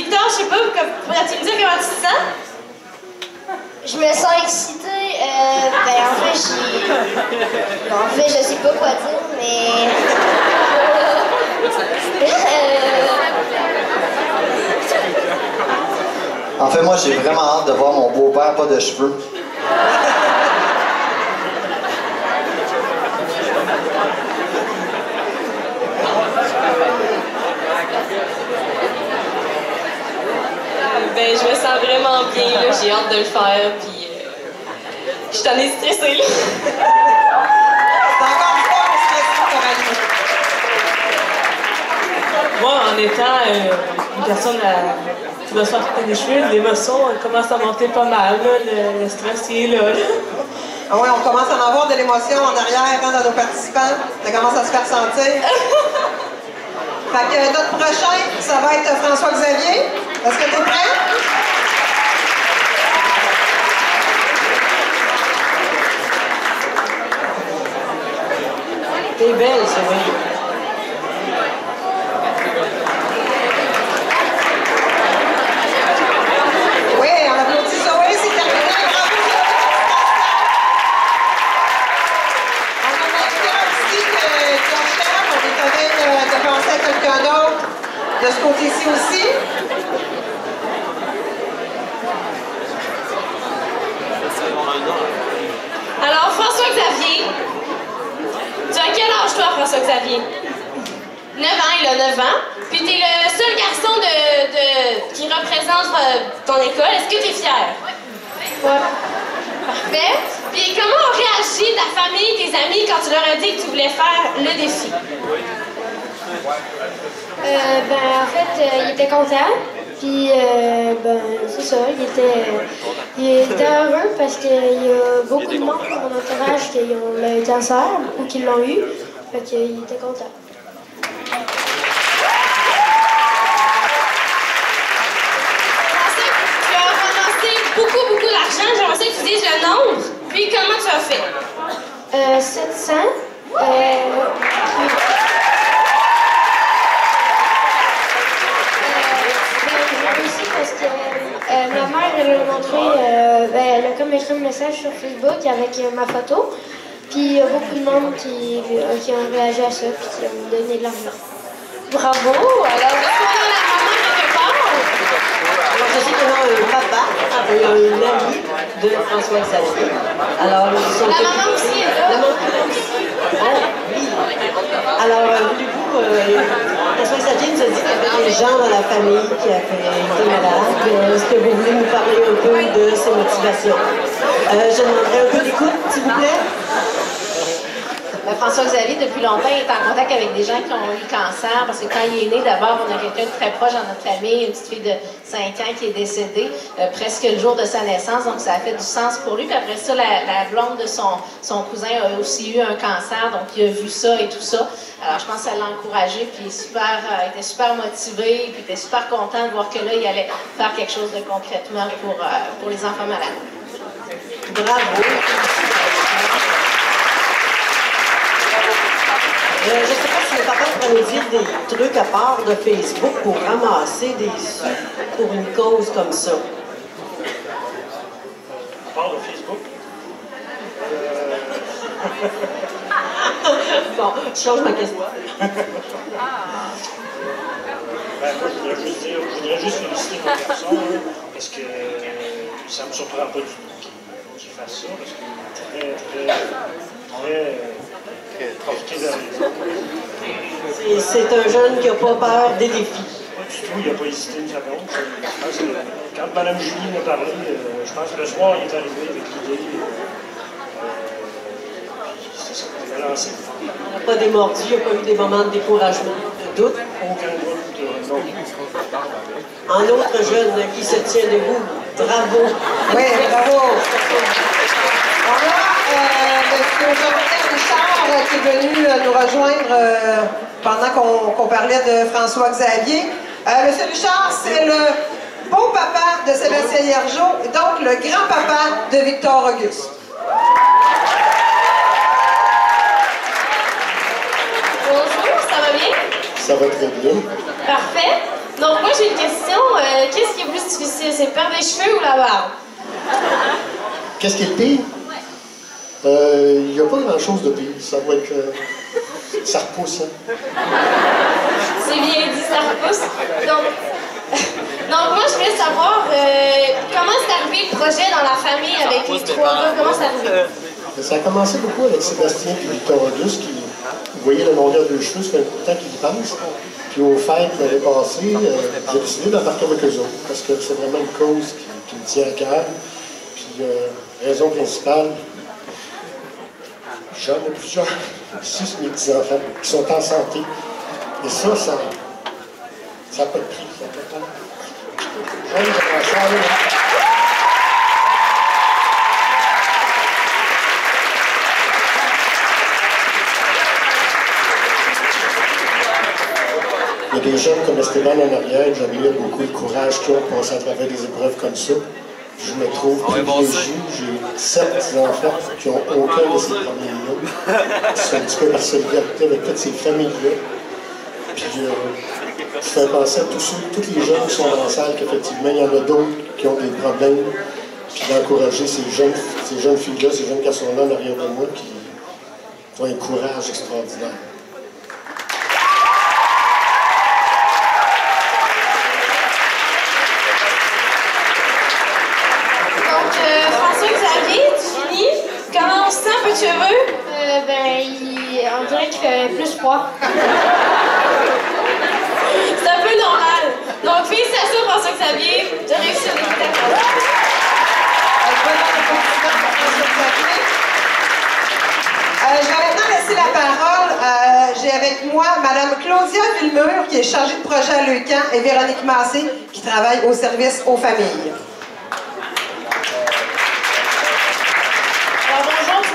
Victor, je sais pas, pourrais-tu me dire comment tu te sens? Je me sens excitée. En fait, je sais pas quoi dire, mais... En fait, moi, j'ai vraiment hâte de voir mon beau-père pas de cheveux. Ben, je me sens vraiment bien, là. J'ai hâte de le faire, puis je suis tannée de stresser, là. C'est encore une fois pour stresser, Coralie. Moi, en étant une personne qui va se faire couper les cheveux, l'émotion commence à monter pas mal, là. Le stress, il est là. Ah ouais, on commence à en avoir de l'émotion en arrière, dans nos participants. Ça commence à se faire sentir. Fait que notre prochain, ça va être François-Xavier. Est-ce que tu es prêt? T'es belle, ça, oui. Oui, on applaudit Zoé, c'est terminé. Bravo, on a quelqu'un aussi qui en cherche. On est en train de penser à quelqu'un d'autre de ce côté-ci aussi. Alors, François-Xavier, tu as quel âge, toi, François-Xavier? 9 ans, il a 9 ans. Puis t'es le seul garçon qui représente ton école. Est-ce que t'es fier? Ouais. Parfait. Puis comment ont réagi ta famille, tes amis, quand tu leur as dit que tu voulais faire le défi? En fait, il était content. Puis, c'est ça, il était heureux parce qu'il y a beaucoup de monde dans mon entourage qui ont le cancer ou qui l'ont eu. Fait qu'il était content. Tu as ramassé beaucoup d'argent. J'aimerais ça que tu dises le nombre. Puis comment tu as fait? 700. J'ai réussi parce que ma mère, elle a montré, elle a comme écrit un message sur Facebook avec ma photo. Puis il y a beaucoup de monde qui ont réagi à ça puis qui ont donné de l'argent. Bravo! Alors, est-ce qu'on a la maman quelque part? Alors, je sais qu'il y a un papa et un ami de François-Xavier. Alors, ils sont... La maman aussi est là. La maman aussi. Oh, oui. Alors, voulez-vous... François-Xavier nous a dit qu'il y avait des gens dans la famille qui avaient été malades. Est-ce que vous voulez nous parler un peu de ces motivations? Je demanderais un peu d'écoute, s'il vous plaît. François-Xavier, depuis longtemps, est en contact avec des gens qui ont eu le cancer, parce que quand il est né, d'abord, on a quelqu'un de très proche dans notre famille, une petite fille de 5 ans qui est décédée presque le jour de sa naissance, donc ça a fait du sens pour lui. Puis après ça, la blonde de son cousin a aussi eu un cancer, donc il a vu ça et tout ça. Alors je pense que ça l'a encouragé, puis il était super motivé, puis il était super content de voir que là, il allait faire quelque chose de concrètement pour les enfants malades. Bravo! Je ne sais pas si le papa pourrait nous dire des trucs à part de Facebook pour ramasser des sous pour une cause comme ça. À part de Facebook? Bon, je change ma question. Ben, moi, je voudrais juste féliciter mon garçon, hein, parce que ça ne me surprend pas du tout qu'il fasse ça, parce qu'il est très porté vers les autres. C'est un jeune qui n'a pas peur des défis. Pas du tout, il n'a pas hésité une seconde. Je pense que quand Mme Julie m'a parlé, je pense que le soir, il est arrivé avec l'idée. C'est ça, il a lancé. Il n'a pas démordu, il n'y a pas eu des moments de découragement, de doute. Aucun doute, non. Un autre jeune qui se tient debout. Bravo! Oui, bravo! On a M. Jonathan Richard qui est venu nous rejoindre pendant qu'on parlait de François-Xavier. M. Richard, c'est le beau-papa de Sébastien Hiergeau, et donc le grand-papa de Victor Auguste. Bonjour, ça va bien? Ça va très bien. Parfait. Donc, moi, j'ai une question. Qu'est-ce qui est plus difficile? C'est perdre les cheveux ou la barbe? Qu'est-ce qui est le pire? Il n'y a pas grand-chose de pire. Ça va être... ça repousse, hein? C'est bien dit, ça repousse. Donc moi, je voulais savoir comment c'est arrivé le projet dans la famille avec les trois gars. Comment c'est arrivé? Ça a commencé beaucoup avec Sébastien et Victor Auguste qui voyaient le longueur de cheveux, ça fait un peu de temps qu'ils y pensent. Puis aux fêtes l'année passée, j'ai décidé d'embarquer avec eux autres parce que c'est vraiment une cause qui me tient à cœur. Puis raison principale, j'en ai plusieurs, 6 mes petits-enfants qui sont en santé. Et ça n'a pas de prix. Ça n'a pas de prix. Il y a des jeunes comme Esteban en arrière, j'admire beaucoup le courage qu'ils ont pour passer à travers des épreuves comme ça. Je me trouve privilégié. J'ai 7 petits-enfants qui n'ont aucun de ces problèmes-là. C'est un petit peu par solidarité avec toutes ces familles-là. Puis je fais penser à tous les jeunes qui sont dans la salle qu'effectivement, il y en a d'autres qui ont des problèmes. Puis d'encourager ces jeunes filles-là, ces jeunes garçons-là en arrière de moi qui ont un courage extraordinaire. Comment on se sent, peu de cheveux? On dirait qu'il fait plus froid. C'est un peu normal. Donc, félicitations, François-Xavier. Tu as réussi à Je vais maintenant laisser la parole. J'ai avec moi Mme Claudia Villemur, qui est chargée de projet à Leucan, et Véronique Massé, qui travaille au service aux familles.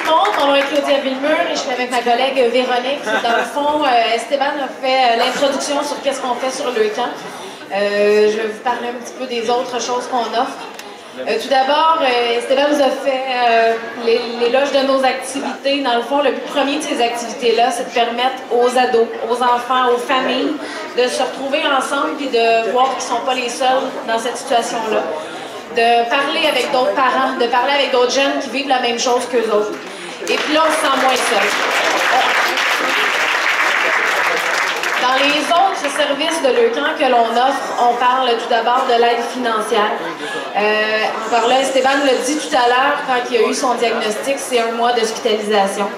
Mon nom est Claudia Villemur et je suis avec ma collègue Véronique. Dans le fond, Esteban a fait l'introduction sur qu'est-ce qu'on fait sur Leucan. Je vais vous parler un petit peu des autres choses qu'on offre. Tout d'abord, Esteban nous a fait l'éloge de nos activités. Dans le fond, le but premier de ces activités-là, c'est de permettre aux ados, aux enfants, aux familles de se retrouver ensemble et de voir qu'ils ne sont pas les seuls dans cette situation-là. De parler avec d'autres parents, de parler avec d'autres jeunes qui vivent la même chose qu'eux autres. Et puis là, on se sent moins seul. Dans les autres services de Leucan que l'on offre, on parle tout d'abord de l'aide financière. Encore là, Esteban l'a dit tout à l'heure, quand il a eu son diagnostic, c'est 1 mois d'hospitalisation.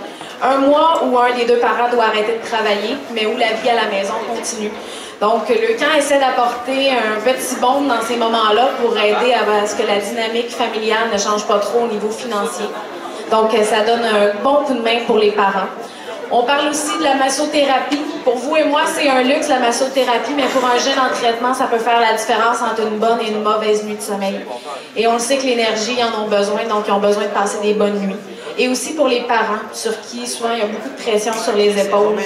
1 mois où un des 2 parents doit arrêter de travailler, mais où la vie à la maison continue. Donc, Leucan essaie d'apporter un petit bond dans ces moments-là pour aider à ce que la dynamique familiale ne change pas trop au niveau financier. Donc, ça donne un bon coup de main pour les parents. On parle aussi de la massothérapie. Pour vous et moi, c'est un luxe, la massothérapie, mais pour un jeune en traitement, ça peut faire la différence entre une bonne et une mauvaise nuit de sommeil. Et on le sait que l'énergie, ils en ont besoin, donc ils ont besoin de passer des bonnes nuits. Et aussi pour les parents, sur qui souvent il y a beaucoup de pression sur les épaules,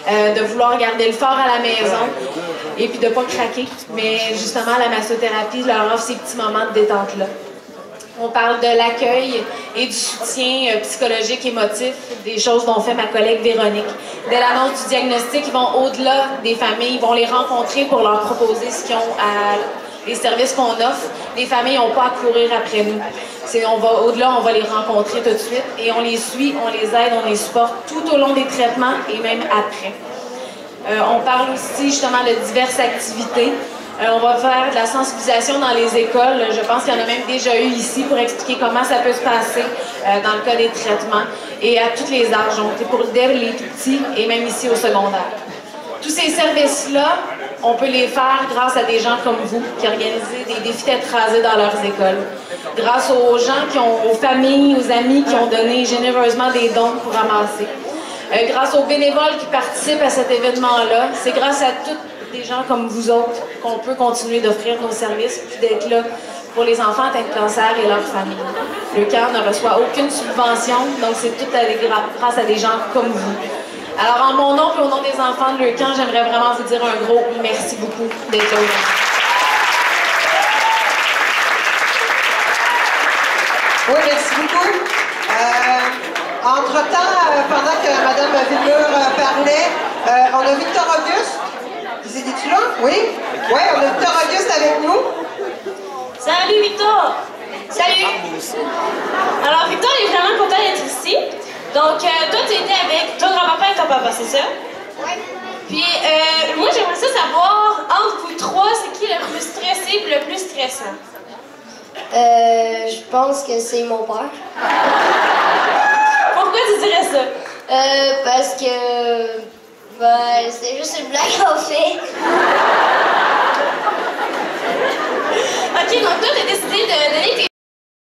de vouloir garder le fort à la maison et puis de ne pas craquer. Mais justement, la massothérapie leur offre ces petits moments de détente-là. On parle de l'accueil et du soutien psychologique, émotif, des choses dont fait ma collègue Véronique. Dès l'annonce du diagnostic, ils vont au-delà des familles, ils vont les rencontrer pour leur proposer ce qu'ils ont à les services qu'on offre. Les familles n'ont pas à courir après nous. On va au-delà, on va les rencontrer tout de suite et on les suit, on les aide, on les supporte tout au long des traitements et même après. On parle aussi justement de diverses activités. On va faire de la sensibilisation dans les écoles. Je pense qu'il y en a même déjà eu ici pour expliquer comment ça peut se passer dans le cas des traitements et à tous les âges. Donc, pour les tout petits et même ici au secondaire. Tous ces services-là, on peut les faire grâce à des gens comme vous qui organisent des défis tête rasée dans leurs écoles. Grâce aux gens aux familles, aux amis qui ont donné généreusement des dons pour ramasser. Grâce aux bénévoles qui participent à cet événement-là. C'est grâce à toutes des gens comme vous autres qu'on peut continuer d'offrir nos services puis d'être là pour les enfants atteints de cancer et leurs familles. Leucan ne reçoit aucune subvention, donc c'est tout grâce à des gens comme vous. Alors, en mon nom et au nom des enfants de Leucan, j'aimerais vraiment vous dire un gros merci beaucoup d'être là aujourd'hui. Oui, merci beaucoup. Entre-temps, pendant que Mme Villemur parlait, on a Victor Auguste. Tu là? Oui? Oui, on a Victor Auguste avec nous. Salut Victor! Salut! Alors Victor est vraiment content d'être ici. Donc toi tu étais avec ton grand-papa et ton papa, c'est ça? Oui. Puis moi j'aimerais ça savoir, entre vous trois, c'est qui le plus stressé et le plus stressant? Je pense que c'est mon père. Pourquoi tu dirais ça? Parce que... Ben, c'est juste une blague qu'on fait. Ok, donc toi t'as décidé de donner tes